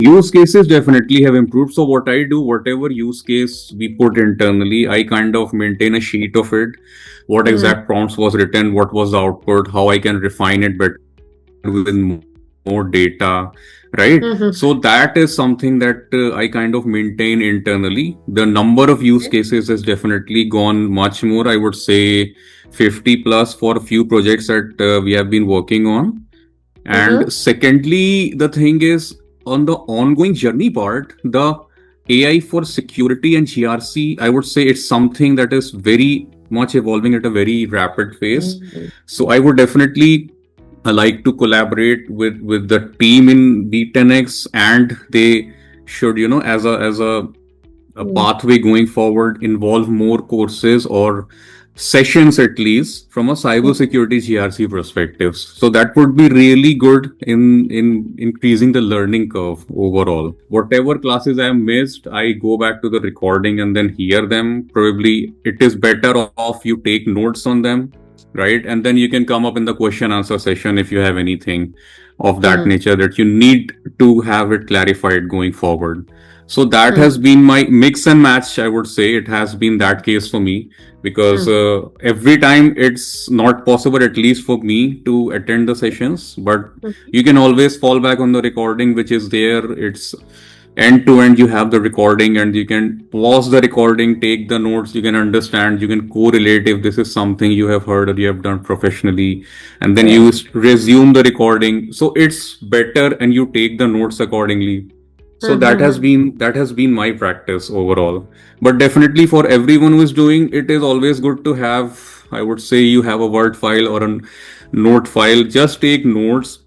use cases definitely have improved. So what I do, whatever use case we put internally, I kind of maintain a sheet of it. What exact prompts was written, what was the output, how I can refine it better with more data, right? So that is something that I kind of maintain internally. The number of use cases has definitely gone much more. I would say 50 plus for a few projects that we have been working on. And secondly, the thing is on the ongoing journey part, the AI for security and GRC, I would say it's something that is very much evolving at a very rapid pace. So I would definitely like to collaborate with the team in Be10x, and they should, as a pathway going forward, involve more courses or sessions at least from a cybersecurity GRC perspective. So that would be really good in increasing the learning curve overall. Whatever classes I missed, I go back to the recording and then hear them. Probably it is better off you take notes on them, right? And then you can come up in the question answer session if you have anything of that nature that you need to have it clarified going forward. So that has been my mix and match. I would say it has been that case for me, because every time it's not possible, at least for me, to attend the sessions, but you can always fall back on the recording which is there. It's end to end, you have the recording and you can pause the recording, take the notes, you can understand, you can correlate if this is something you have heard or you have done professionally, and then you resume the recording. So it's better and you take the notes accordingly. So that has been my practice overall. But definitely for everyone who is doing it, is always good to have, I would say, you have a Word file or a note file. Just take notes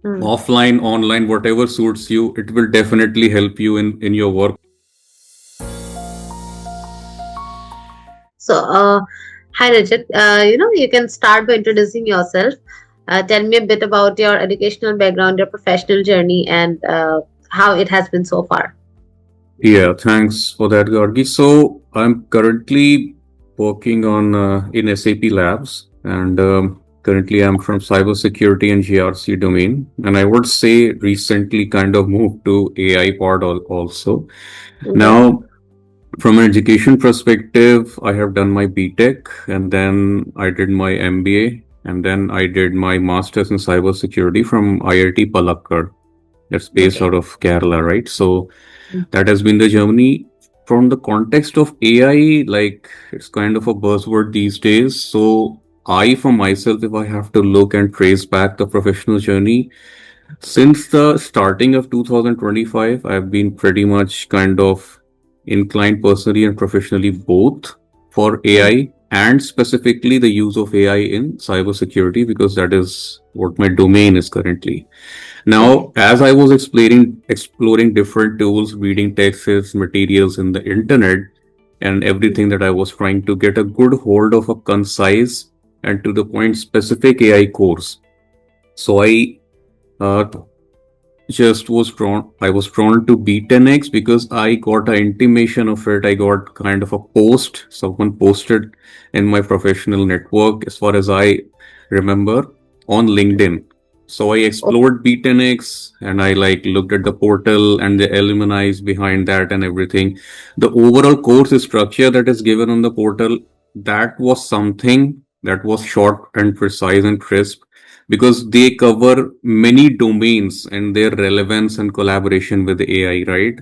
offline, online, whatever suits you. It will definitely help you in your work. So, hi Rajat. You can start by introducing yourself. Tell me a bit about your educational background, your professional journey, and how it has been so far. Yeah, thanks for that, Gargi. So I'm currently working on in SAP Labs, and currently I'm from Cybersecurity and GRC domain, and I would say recently kind of moved to AI part also. Now, from an education perspective, I have done my BTech, and then I did my MBA, and then I did my master's in cybersecurity from IIT Palakkad. That's based out of Kerala, right? So that has been the journey. From the context of AI, like it's kind of a buzzword these days. So I, for myself, if I have to look and trace back the professional journey, since the starting of 2025, I've been pretty much kind of inclined personally and professionally both for AI and specifically the use of AI in cybersecurity, because that is what my domain is currently. Now, as I was exploring different tools, reading texts, materials in the internet, and everything, that I was trying to get a good hold of a concise and to the point specific AI course. So I uh, just was drawn. I was drawn to Be10x because I got an intimation of it. I got kind of a post. Someone posted in my professional network, as far as I remember, on LinkedIn. So I explored Be10x and I looked at the portal and the alumni behind that and everything. The overall course structure that is given on the portal, that was something that was short and precise and crisp, because they cover many domains and their relevance and collaboration with AI, right?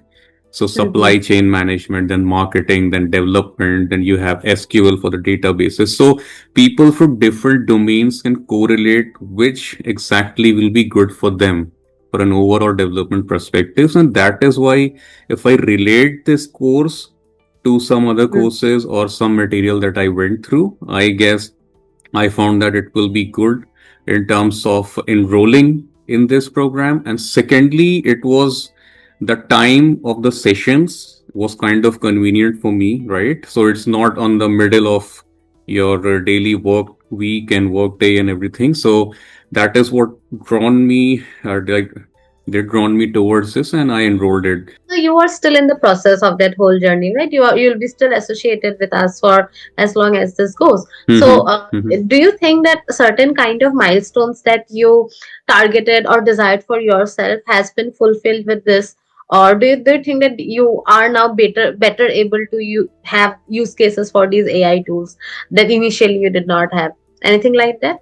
So supply chain management, then marketing, then development, then you have SQL for the databases. So people from different domains can correlate which exactly will be good for them for an overall development perspective. And that is why if I relate this course to some other courses or some material that I went through, I guess I found that it will be good in terms of enrolling in this program. And secondly, it was the time of the sessions was kind of convenient for me, right? So it's not on the middle of your daily work week and work day and everything. So that is what drawn me, they drawn me towards this, and I enrolled it. So you are still in the process of that whole journey, right? You'll be still associated with us for as long as this goes. So, do you think that certain kind of milestones that you targeted or desired for yourself has been fulfilled with this, Or do you think that you are now better able to have use cases for these AI tools that initially you did not have? Anything like that?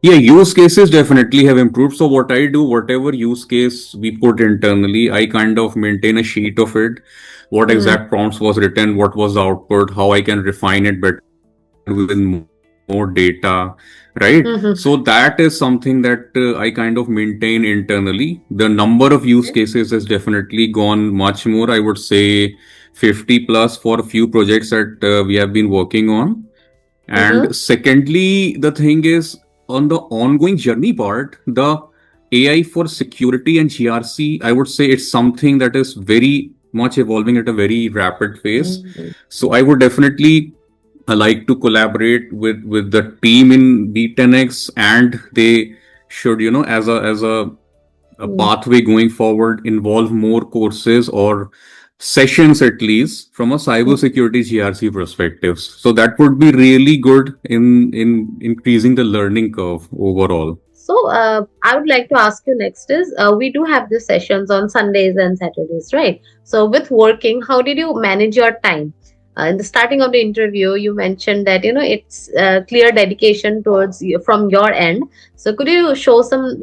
Yeah, use cases definitely have improved. So what I do, whatever use case we put internally, I kind of maintain a sheet of it. What Mm-hmm. exact prompts was written, what was the output, how I can refine it better with more data, right? So Mm-hmm. that is something that I kind of maintain internally. The number of use Okay. cases has definitely gone much more. I would say 50 plus for a few projects that we have been working on. Mm-hmm. And secondly, the thing is on the ongoing journey part, the AI for security and GRC, I would say it's something that is very much evolving at a very rapid pace. Mm-hmm. So I would definitely like to collaborate with the team in B10x, and they should, as a pathway going forward, involve more courses or sessions at least from a cybersecurity GRC perspective. So that would be really good in increasing the learning curve overall. So, I would like to ask you next is we do have these sessions on Sundays and Saturdays, right? So, with working, how did you manage your time? In the starting of the interview, you mentioned that it's clear dedication towards you from your end. So, could you show some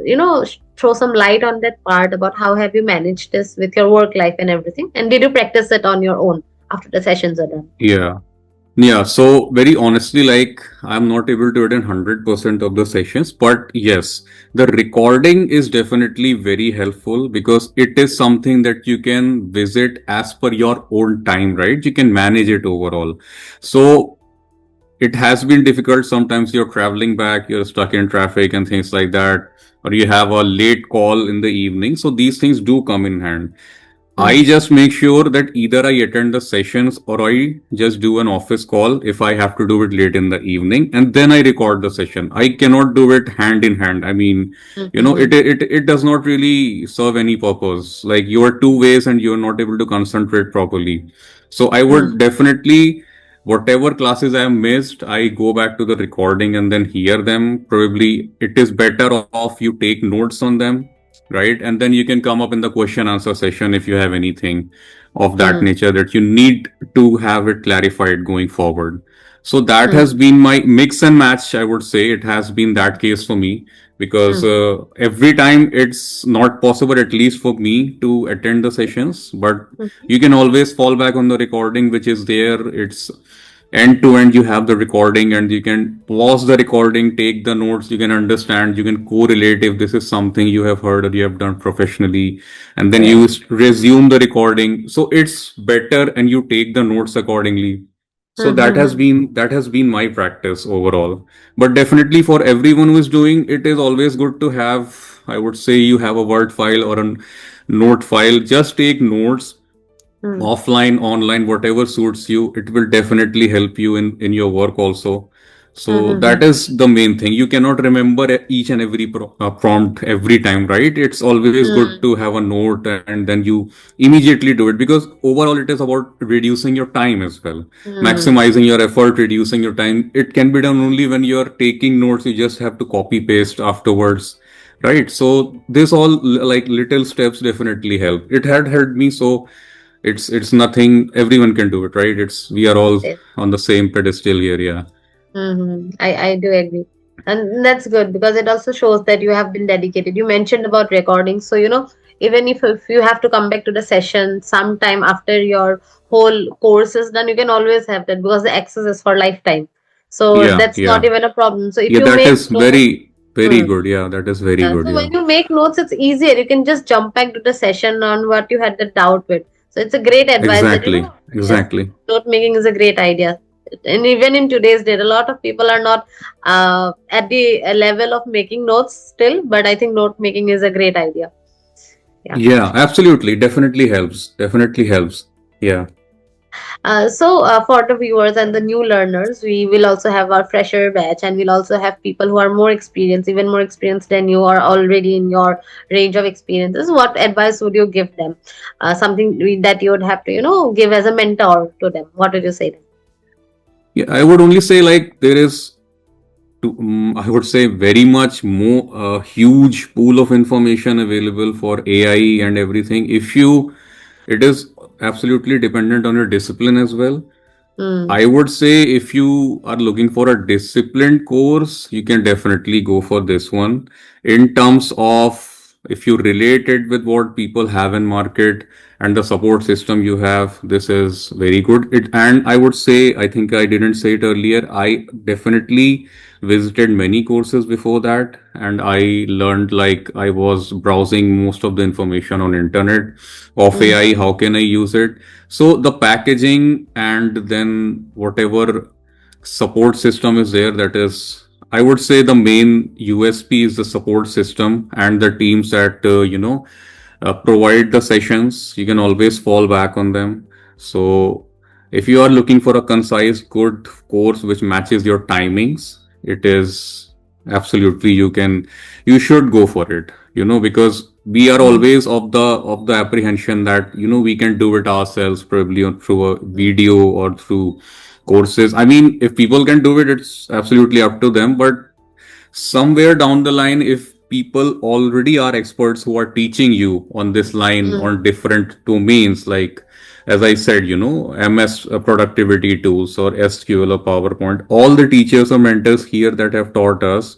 throw some light on that part about how have you managed this with your work life and everything? And did you practice it on your own after the sessions are done? Yeah. Yeah, so very honestly, like I'm not able to attend 100% of the sessions, but yes, the recording is definitely very helpful because it is something that you can visit as per your own time, right? You can manage it overall. So it has been difficult. Sometimes you're traveling back, you're stuck in traffic and things like that, or you have a late call in the evening. So these things do come in hand. I Mm-hmm. just make sure that either I attend the sessions or I just do an office call if I have to do it late in the evening, and then I record the session. I cannot do it hand in hand. I mean, Mm-hmm. it does not really serve any purpose. Like you are two ways and you're not able to concentrate properly. So I would definitely, whatever classes I have missed, I go back to the recording and then hear them. Probably it is better off you take notes on them, right? And then you can come up in the question answer session if you have anything of that Mm-hmm. nature that you need to have it clarified going forward. So that has Mm-hmm. been my mix and match. I would say it has been that case for me because every time it's not possible, at least for me, to attend the sessions, but Mm-hmm. you can always fall back on the recording which is there. It's end to end, you have the recording and you can pause the recording, take the notes, you can understand, you can correlate if this is something you have heard or you have done professionally, and then you Correct. resume the recording. So it's better and you take the notes accordingly. So Mm-hmm. that has been my practice overall. But definitely for everyone who is doing it, is always good to have, I would say, you have a word file or a note file. Just take notes offline, online, whatever suits you. It will definitely help you in your work also. So Mm-hmm. that is the main thing. You cannot remember each and every prompt every time, right? It's always good to have a note and then you immediately do it, because overall it is about reducing your time as well, Mm-hmm. maximizing your effort, reducing your time. It can be done only when you're taking notes. You just have to copy paste afterwards, right? So this all like little steps definitely help. It had helped me. So it's nothing, everyone can do it, right? It's we are all Yes. on the same pedestal here. Yeah. Mm-hmm. I do agree. And that's good because it also shows that you have been dedicated. You mentioned about recording. So, even if you have to come back to the session sometime after your whole course is done, you can always have that because the access is for lifetime. So Yeah, that's not yeah. even a problem. So if Yeah, you that make is notes, very hmm, good. Yeah, that is very yeah. good. So Yeah. when you make notes, it's easier. You can just jump back to the session on what you had the doubt with. So it's a great advice that, Exactly. yes, Exactly. note making is a great idea. And even in today's date, a lot of people are not at the level of making notes still, but I think note making is a great idea. Yeah. Yeah, absolutely. Definitely helps. Definitely helps. Yeah. So, for the viewers and the new learners, we will also have our fresher batch, and we'll also have people who are more experienced, even more experienced than you, are already in your range of experiences. What advice would you give them? Something that you would have to, give as a mentor to them. What would you say? Yeah, I would only say like there is I would say very much more huge pool of information available for AI and everything. It is absolutely dependent on your discipline as well. Mm, I would say if you are looking for a disciplined course, you can definitely go for this one. In terms of if you relate it with what people have in market and the support system you have, this is very good. And I would say, I think I didn't say it earlier, I definitely visited many courses before that, and I learned, like, I was browsing most of the information on internet of mm, AI, how can I use it. So the packaging and then whatever support system is there, that is, I would say the main USP is the support system and the teams that provide the sessions. You can always fall back on them. So if you are looking for a concise, good course which matches your timings, it is absolutely, you should go for it. Because we are mm, always of the apprehension that we can do it ourselves, probably through a video or through courses. I mean, if people can do it, it's absolutely up to them. But somewhere down the line, if people already are experts who are teaching you on this line mm, on different domains, like as I said, MS productivity tools or SQL or PowerPoint, all the teachers or mentors here that have taught us,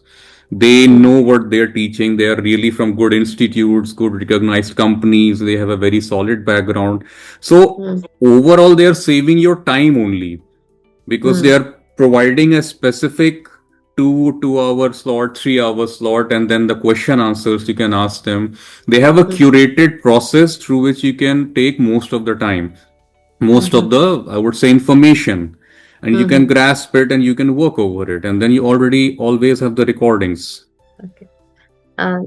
they mm, know what they're teaching. They are really from good institutes, good recognized companies. They have a very solid background. So mm, overall, they are saving your time only because they mm, are providing a specific 2 hour slot, 3 hour slot, and then the question answers you can ask them. They have a mm, curated process through which you can take most of the time, most mhm, of the, I would say, information, and you can mhm. grasp it and you can work over it, and then you already always have the recordings. Okay.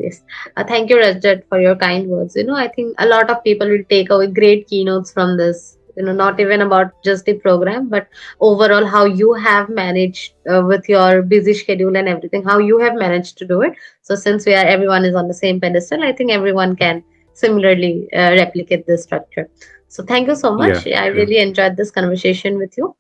Yes. Thank you, Rajat, for your kind words. I think a lot of people will take away great keynotes from this. Not even about just the program, but overall how you have managed with your busy schedule and everything, how you have managed to do it. So since everyone is on the same pedestal, I think everyone can similarly replicate this structure. So thank you so Yeah, much. I sure. really enjoyed this conversation with you.